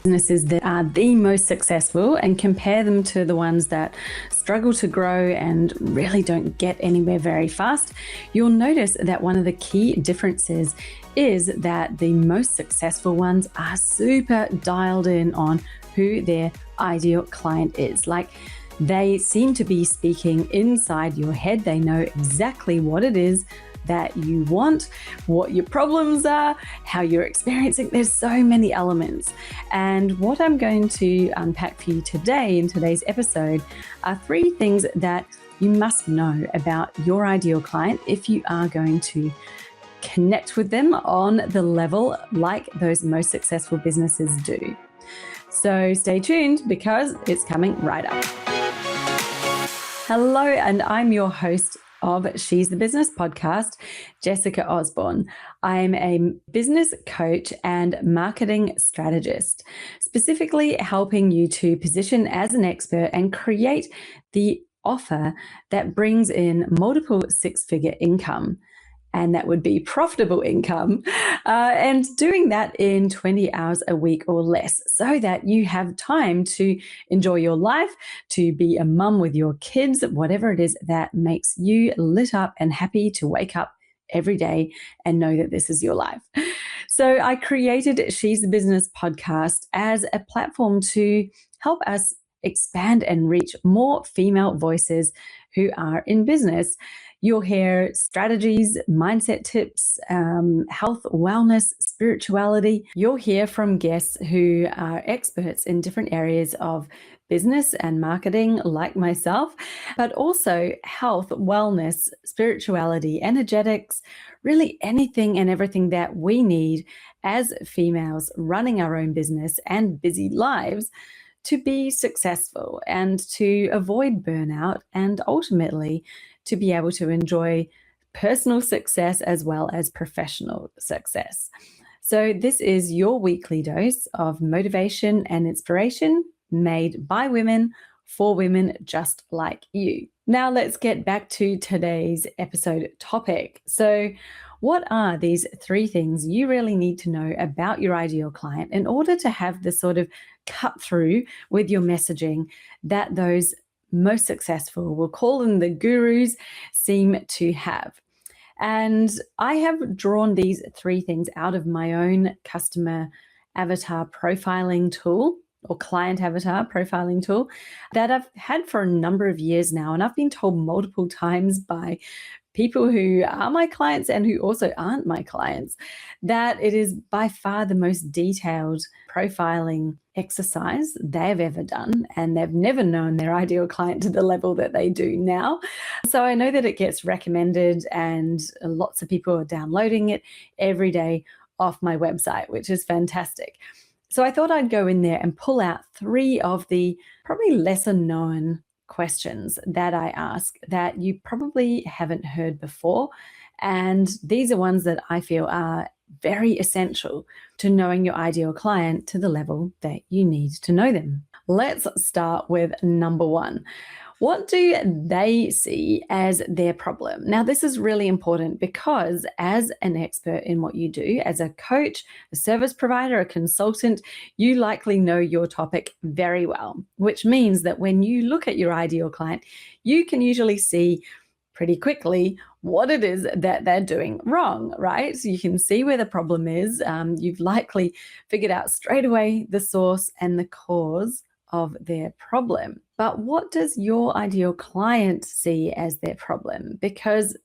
businesses that are the most successful and compare them to the ones that struggle to grow and really don't get anywhere very fast, you'll notice that one of the key differences is that the most successful ones are super dialed in on who their ideal client is. Like, they seem to be speaking inside your head. They know exactly what it is that you want, what your problems are, how you're experiencing. There's so many elements. And what I'm going to unpack for you today in today's episode are 3 things that you must know about your ideal client if you are going to connect with them on the level like those most successful businesses do. So stay tuned because it's coming right up. Hello, and I'm your host of She's the Business podcast, Jessica Osborne. I'm a business coach and marketing strategist, specifically helping you to position as an expert and create the offer that brings in multiple 6-figure income. And that would be profitable income, and doing that in 20 hours a week or less so that you have time to enjoy your life, to be a mum with your kids, whatever it is that makes you lit up and happy to wake up every day and know that this is your life. So I created She's the Business podcast as a platform to help us expand and reach more female voices who are in business. You'll hear strategies, mindset tips, health, wellness, spirituality. You'll hear from guests who are experts in different areas of business and marketing, like myself, but also health, wellness, spirituality, energetics, really anything and everything that we need as females running our own business and busy lives to be successful and to avoid burnout and ultimately to be able to enjoy personal success as well as professional success. So this is your weekly dose of motivation and inspiration made by women for women just like you. Now let's get back to today's episode topic. So what are these 3 things you really need to know about your ideal client in order to have the sort of cut through with your messaging that those most successful, we'll call them the gurus, seem to have? And I have drawn these 3 things out of my own customer avatar profiling tool or client avatar profiling tool that I've had for a number of years now. And I've been told multiple times by people who are my clients and who also aren't my clients that it is by far the most detailed profiling exercise they've ever done, and they've never known their ideal client to the level that they do now. So I know that it gets recommended and lots of people are downloading it every day off my website, which is fantastic. So I thought I'd go in there and pull out 3 of the probably lesser known questions that I ask that you probably haven't heard before. And these are ones that I feel are very essential to knowing your ideal client to the level that you need to know them. Let's start with number 1. What do they see as their problem? Now, this is really important because as an expert in what you do, as a coach, a service provider, a consultant, you likely know your topic very well, which means that when you look at your ideal client, you can usually see pretty quickly what it is that they're doing wrong, right? So you can see where the problem is. You've likely figured out straight away the source and the cause of their problem. But what does your ideal client see as their problem? Because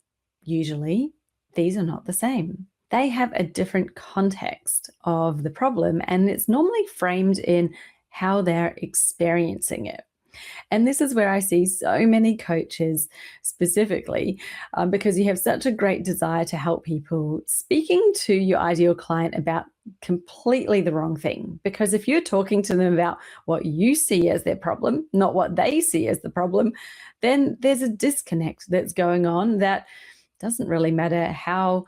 usually these are not the same. They have a different context of the problem, and it's normally framed in how they're experiencing it. And this is where I see so many coaches specifically, because you have such a great desire to help people, speaking to your ideal client about completely the wrong thing. Because if you're talking to them about what you see as their problem, not what they see as the problem, then there's a disconnect that's going on that doesn't really matter how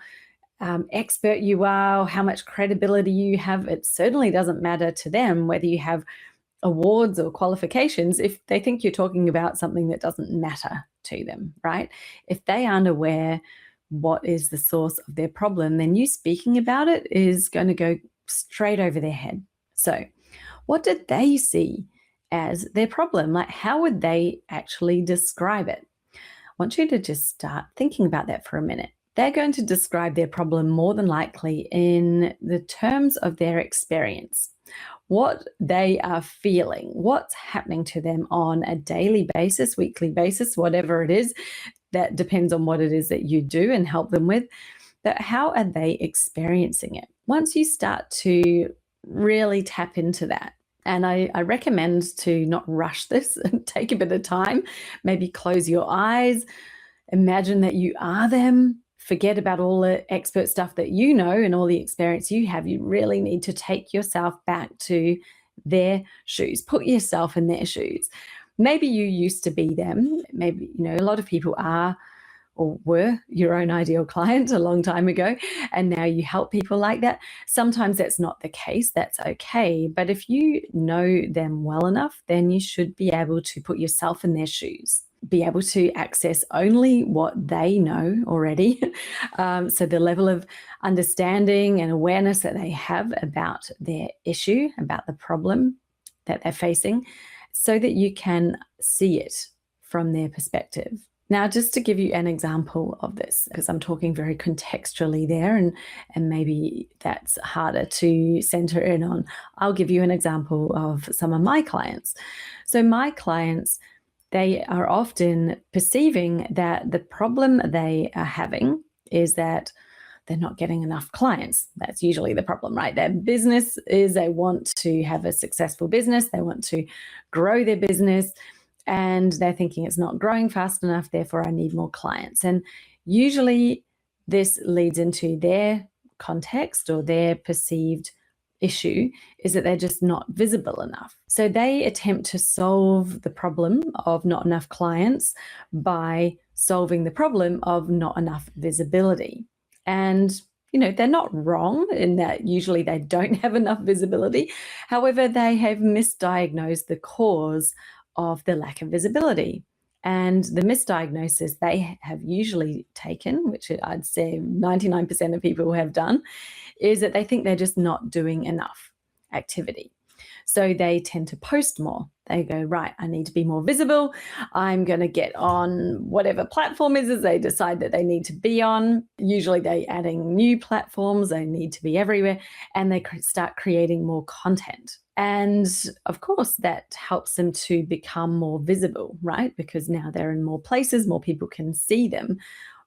expert you are, how much credibility you have. It certainly doesn't matter to them whether you have awards or qualifications if they think you're talking about something that doesn't matter to them, right? If they aren't aware what is the source of their problem, then you speaking about it is going to go straight over their head. So What did they see as their problem? Like, how would they actually describe it? I want you to just start thinking about that for a minute. They're going to describe their problem more than likely in the terms of their experience, what they are feeling, what's happening to them on a daily basis, weekly basis, whatever it is. That depends on what it is that you do and help them with. But how are they experiencing it? Once you start to really tap into that, and I recommend to not rush this and take a bit of time, maybe close your eyes, imagine that you are them, forget about all the expert stuff that you know and all the experience you have. You really need to take yourself back to their shoes, put yourself in their shoes. Maybe you used to be them. Maybe, a lot of people are or were your own ideal client a long time ago, and now you help people like that. Sometimes that's not the case. That's okay. But if you know them well enough, then you should be able to put yourself in their shoes, be able to access only what they know already. So the level of understanding and awareness that they have about their issue, about the problem that they're facing, so that you can see it from their perspective. Now, just to give you an example of this, because I'm talking very contextually there, and maybe that's harder to center in on, I'll give you an example of some of my clients. So my clients, they are often perceiving that the problem they are having is that they're not getting enough clients. That's usually the problem, right? Their business is they want to have a successful business. They want to grow their business, and they're thinking it's not growing fast enough, therefore I need more clients. And usually this leads into their context or their perceived issue is that they're just not visible enough. So they attempt to solve the problem of not enough clients by solving the problem of not enough visibility. And they're not wrong in that usually they don't have enough visibility. However, they have misdiagnosed the cause of the lack of visibility. And the misdiagnosis they have usually taken, which I'd say 99% of people have done, is that they think they're just not doing enough activity. So they tend to post more. They go, right, I need to be more visible. I'm going to get on whatever platform is they decide that they need to be on. Usually they're adding new platforms. They need to be everywhere. And they start creating more content. And of course, that helps them to become more visible, right? Because now they're in more places, more people can see them.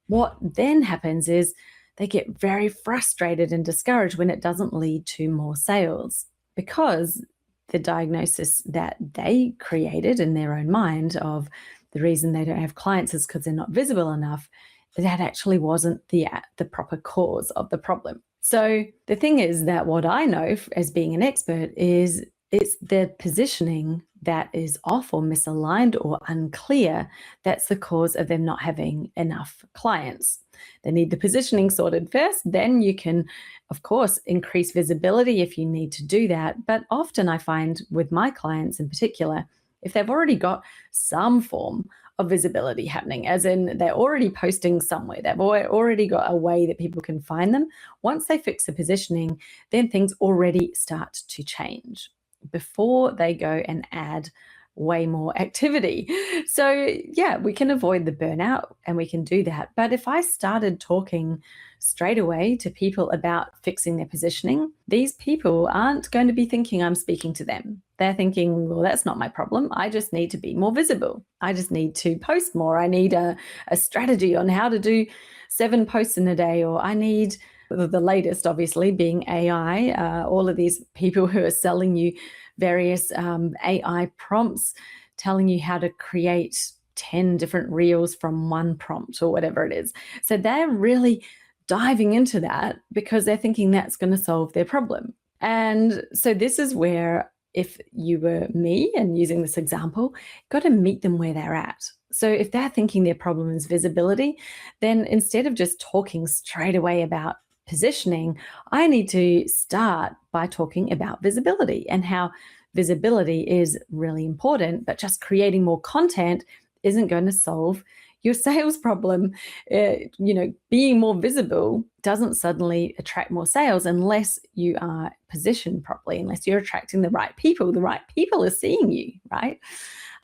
What then happens is they get very frustrated and discouraged when it doesn't lead to more sales, because the diagnosis that they created in their own mind of the reason they don't have clients is because they're not visible enough, that actually wasn't the proper cause of the problem. So the thing is that what I know as being an expert is it's the positioning that is off or misaligned or unclear. That's the cause of them not having enough clients. They need the positioning sorted first. Then you can, of course, increase visibility if you need to do that. But often I find with my clients in particular, if they've already got some form of visibility happening, as in they're already posting somewhere, they've already got a way that people can find them. Once they fix the positioning, then things already start to change before they go and add way more activity. So yeah, we can avoid the burnout and we can do that. But if I started talking straight away to people about fixing their positioning, these people aren't going to be thinking I'm speaking to them. They're thinking, well, that's not my problem. I just need to be more visible. I just need to post more. I need a strategy on how to do 7 posts in a day, or I need the latest, obviously, being AI, all of these people who are selling you various AI prompts, telling you how to create 10 different reels from one prompt or whatever it is. So they're really diving into that because they're thinking that's going to solve their problem. And so this is where, if you were me and using this example, you've got to meet them where they're at. So if they're thinking their problem is visibility, then instead of just talking straight away about positioning, I need to start by talking about visibility and how visibility is really important, but just creating more content isn't going to solve Your sales problem, being more visible doesn't suddenly attract more sales unless you are positioned properly, unless you're attracting the right people. The right people are seeing you, right?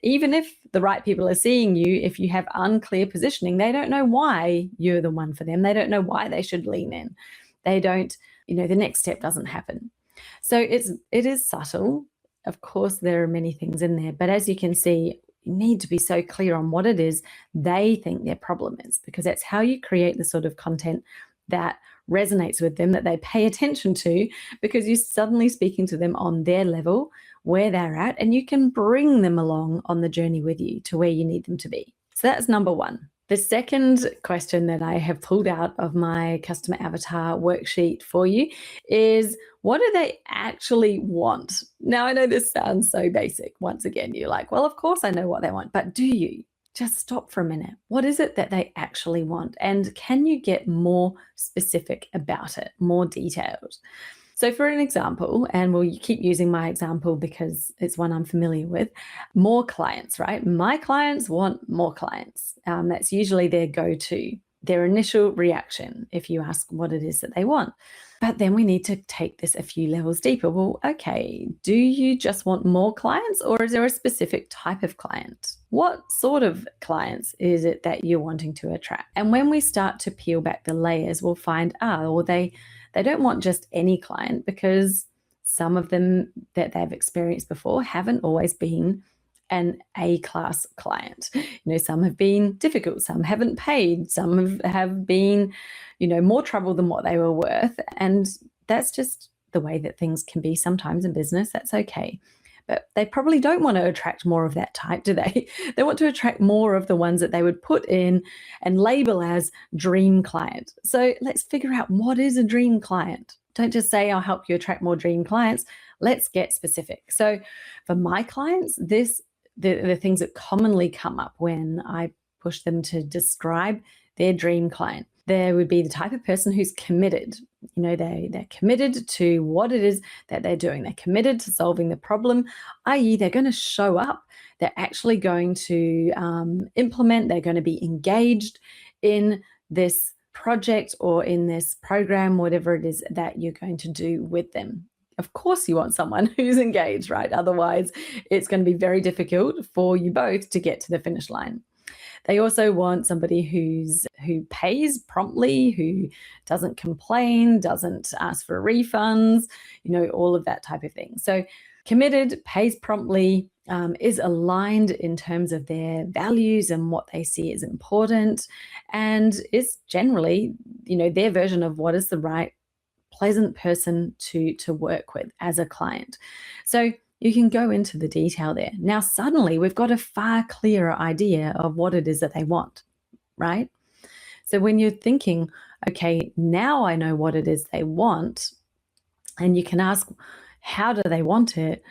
Even if the right people are seeing you, if you have unclear positioning, they don't know why you're the one for them. They don't know why they should lean in. They don't, the next step doesn't happen. So it is subtle. Of course, there are many things in there, but as you can see, you need to be so clear on what it is they think their problem is, because that's how you create the sort of content that resonates with them, that they pay attention to, because you're suddenly speaking to them on their level, where they're at, and you can bring them along on the journey with you to where you need them to be. So that's number one. The second question that I have pulled out of my customer avatar worksheet for you is, what do they actually want? Now, I know this sounds so basic. Once again, you're like, well, of course I know what they want, but do you? Just stop for a minute. What is it that they actually want? And can you get more specific about it, more detailed? So for an example, and we'll keep using my example because it's one I'm familiar with, more clients, right? My clients want more clients. That's usually their go-to, their initial reaction if you ask what it is that they want. But then we need to take this a few levels deeper. Well, okay, do you just want more clients, or is there a specific type of client? What sort of clients is it that you're wanting to attract? And when we start to peel back the layers, we'll find, they don't want just any client, because some of them that they've experienced before haven't always been an A-class client. Some have been difficult, some haven't paid, some have been, more trouble than what they were worth. And that's just the way that things can be sometimes in business. That's okay. But they probably don't want to attract more of that type, do they? They want to attract more of the ones that they would put in and label as dream client. So let's figure out, what is a dream client? Don't just say, I'll help you attract more dream clients. Let's get specific. So for my clients, the things that commonly come up when I push them to describe their dream client, there would be the type of person who's committed. They're committed to what it is that they're doing. They're committed to solving the problem, i.e. they're going to show up. They're actually going to implement. They're going to be engaged in this project or in this program, whatever it is that you're going to do with them. Of course, you want someone who's engaged, right? Otherwise, it's going to be very difficult for you both to get to the finish line. They also want somebody who pays promptly, who doesn't complain, doesn't ask for refunds, all of that type of thing. So committed, pays promptly, is aligned in terms of their values and what they see as important, and is generally, their version of what is the right, pleasant person to work with as a client. So you can go into the detail there. Now, suddenly we've got a far clearer idea of what it is that they want, right? So when you're thinking, okay, now I know what it is they want, and you can ask, how do they want it?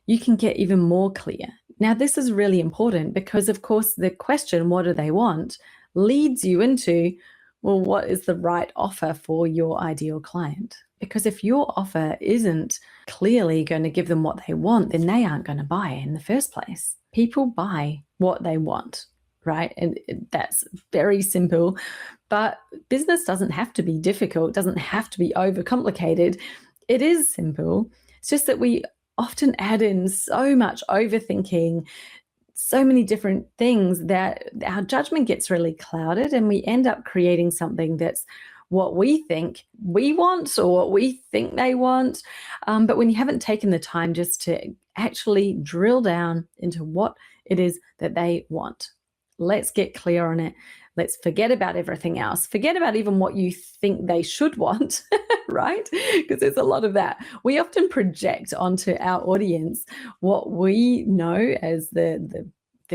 You can get even more clear. Now, this is really important because, of course, the question, what do they want, leads you into, well, what is the right offer for your ideal client? Because if your offer isn't clearly going to give them what they want, then they aren't going to buy it in the first place. People buy what they want, right? And that's very simple. But business doesn't have to be difficult, doesn't have to be overcomplicated. It is simple. It's just that we often add in so much overthinking, so many different things, that our judgment gets really clouded, and we end up creating something that's what we think we want or what we think they want. But when you haven't taken the time just to actually drill down into what it is that they want, let's get clear on it. Let's forget about everything else. Forget about even what you think they should want, right? Because there's a lot of that. We often project onto our audience what we know as the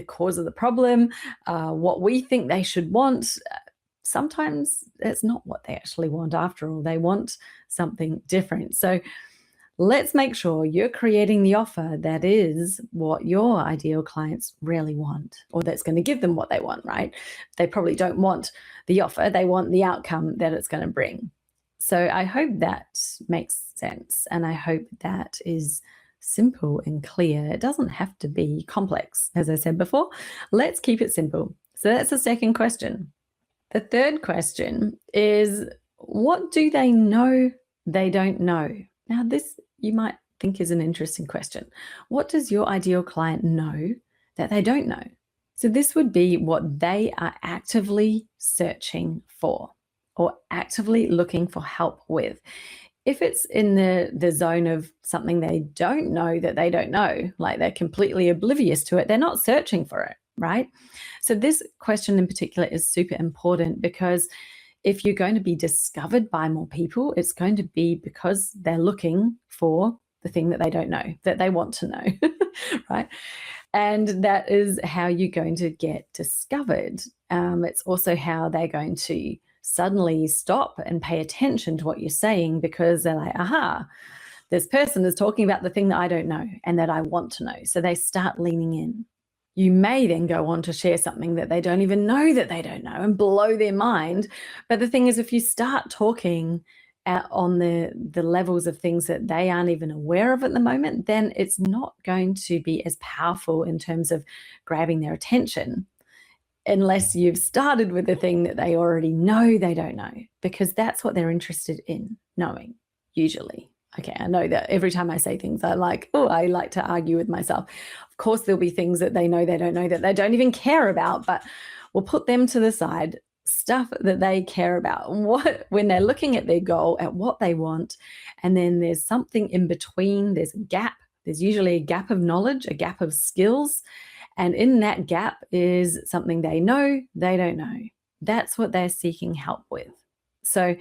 cause of the problem, what we think they should want. Sometimes that's not what they actually want after all. They want something different. So let's make sure you're creating the offer that is what your ideal clients really want, or that's going to give them what they want, right? They probably don't want the offer. They want the outcome that it's going to bring. So I hope that makes sense. And I hope that is simple and clear. It doesn't have to be complex. As I said before, let's keep it simple. So that's the second question. The third question is, what do they know they don't know? Now, this you might think is an interesting question. What does your ideal client know that they don't know? So this would be what they are actively searching for or actively looking for help with. If it's in the zone of something they don't know that they don't know, like they're completely oblivious to it, they're not searching for it, right? So this question in particular is super important because if you're going to be discovered by more people, it's going to be because they're looking for the thing that they don't know, that they want to know, right? And that is how you're going to get discovered. It's also how they're going to suddenly stop and pay attention to what you're saying because they're like, aha, this person is talking about the thing that I don't know and that I want to know. So they start leaning in. You may then go on to share something that they don't even know that they don't know and blow their mind. But the thing is, if you start talking on the levels of things that they aren't even aware of at the moment, then it's not going to be as powerful in terms of grabbing their attention unless you've started with the thing that they already know they don't know, because that's what they're interested in knowing, usually. Okay, I know that every time I say things, I like to argue with myself. Of course, there'll be things that they know they don't know that they don't even care about, but we'll put them to the side. Stuff that they care about, when they're looking at their goal, at what they want, and then there's something in between, there's a gap. There's usually a gap of knowledge, a gap of skills, and in that gap is something they know they don't know. That's what they're seeking help with. So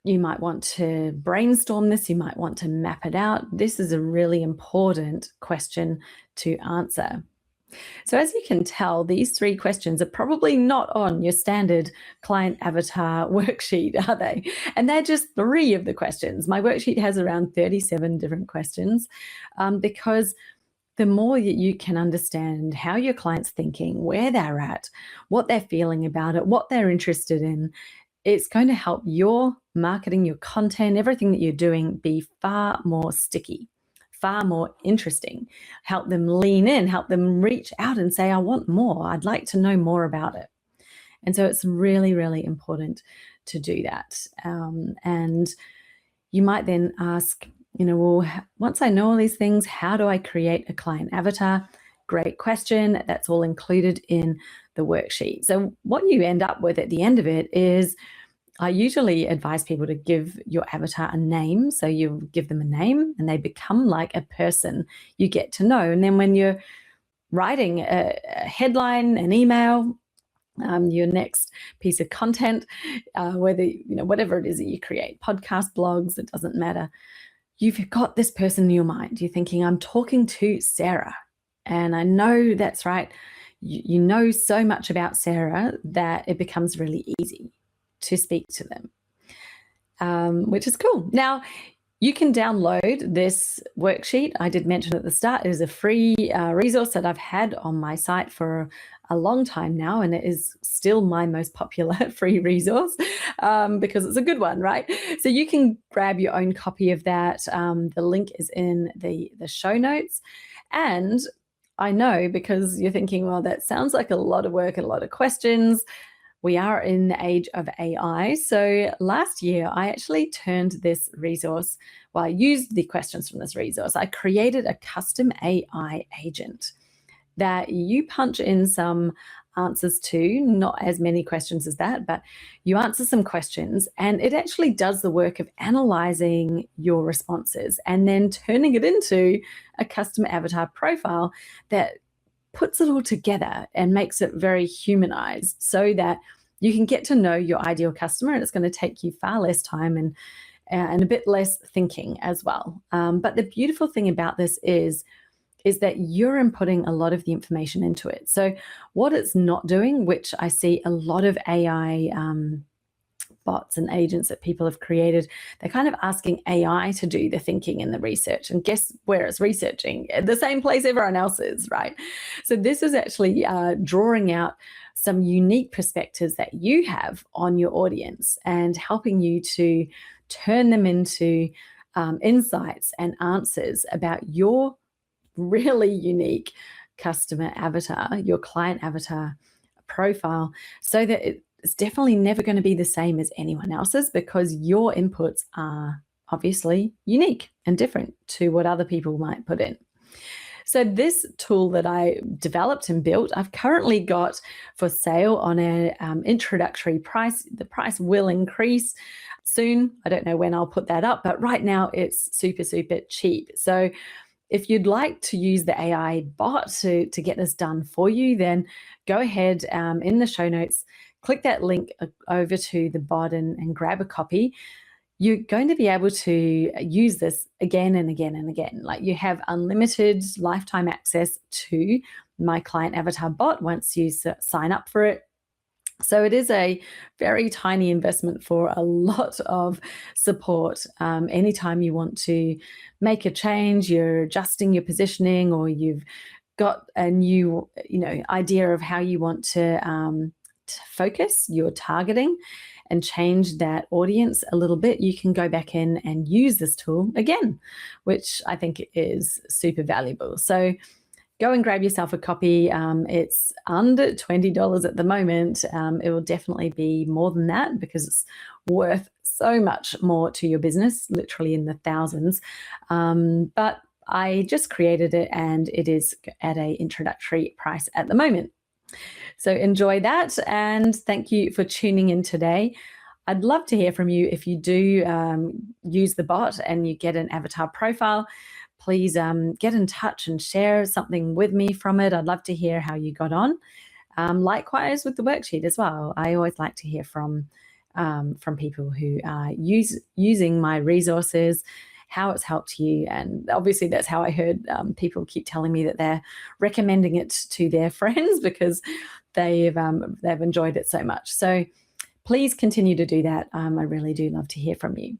you might want to brainstorm this, you might want to map it out. This is a really important question to answer. So as you can tell, these three questions are probably not on your standard client avatar worksheet, are they? And they're just three of the questions. My worksheet has around 37 different questions because the more that you can understand how your client's thinking, where they're at, what they're feeling about it, what they're interested in, it's going to help your marketing, your content, everything that you're doing be far more sticky, far more interesting, help them lean in, help them reach out and say, I want more. I'd like to know more about it. And so it's really, really important to do that. And you might then ask, well, once I know all these things, how do I create a client avatar? Great question. That's all included in the worksheet. So what you end up with at the end of it is, I usually advise people to give your avatar a name. So you give them a name and they become like a person you get to know. And then when you're writing a headline, an email, your next piece of content, whether, whatever it is that you create, podcast, blogs, it doesn't matter. You've got this person in your mind. You're thinking, I'm talking to Sarah. And I know that's right. You know so much about Sarah that it becomes really easy to speak to them, which is cool. Now, you can download this worksheet. I did mention at the start, it is a free resource that I've had on my site for a long time now, and it is still my most popular free resource because it's a good one, right? So you can grab your own copy of that. The link is in the show notes. And I know, because you're thinking, well, that sounds like a lot of work and a lot of questions. We are in the age of AI. So last year, I actually turned this resource, I used the questions from this resource. I created a custom AI agent that you punch in some answers to, not as many questions as that, but you answer some questions and it actually does the work of analyzing your responses and then turning it into a custom avatar profile that puts it all together and makes it very humanized so that you can get to know your ideal customer, and it's going to take you far less time and a bit less thinking as well. But the beautiful thing about this is that you're inputting a lot of the information into it. So what it's not doing, which I see a lot of AI bots and agents that people have created, they're kind of asking AI to do the thinking and the research. And guess where it's researching? At the same place everyone else is, right? So this is actually drawing out some unique perspectives that you have on your audience and helping you to turn them into insights and answers about your really unique customer avatar, your client avatar profile so that it's definitely never going to be the same as anyone else's, because your inputs are obviously unique and different to what other people might put in. So this tool that I developed and built, I've currently got for sale on an introductory price. The price will increase soon. I don't know when I'll put that up, but right now it's super, super cheap. So if you'd like to use the AI bot to get this done for you, then go ahead in the show notes, click that link over to the bot and grab a copy. You're going to be able to use this again and again and again. Like, you have unlimited lifetime access to my client avatar bot once you sign up for it. So it is a very tiny investment for a lot of support. Anytime you want to make a change, you're adjusting your positioning, or you've got a new, idea of how you want to focus your targeting and change that audience a little bit, you can go back in and use this tool again, which I think is super valuable. So go and grab yourself a copy. It's under $20 at the moment. It will definitely be more than that, because it's worth so much more to your business, literally in the thousands. But I just created it, and it is at an introductory price at the moment. So enjoy that, and thank you for tuning in today. I'd love to hear from you. If you do use the bot and you get an avatar profile, please get in touch and share something with me from it. I'd love to hear how you got on. Likewise with the worksheet as well. I always like to hear from people who are using my resources, how it's helped you. And obviously that's how I heard people keep telling me that they're recommending it to their friends because they've enjoyed it so much. So please continue to do that. I really do love to hear from you.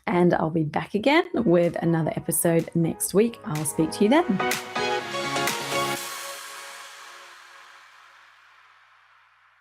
And I'll be back again with another episode next week. I'll speak to you then.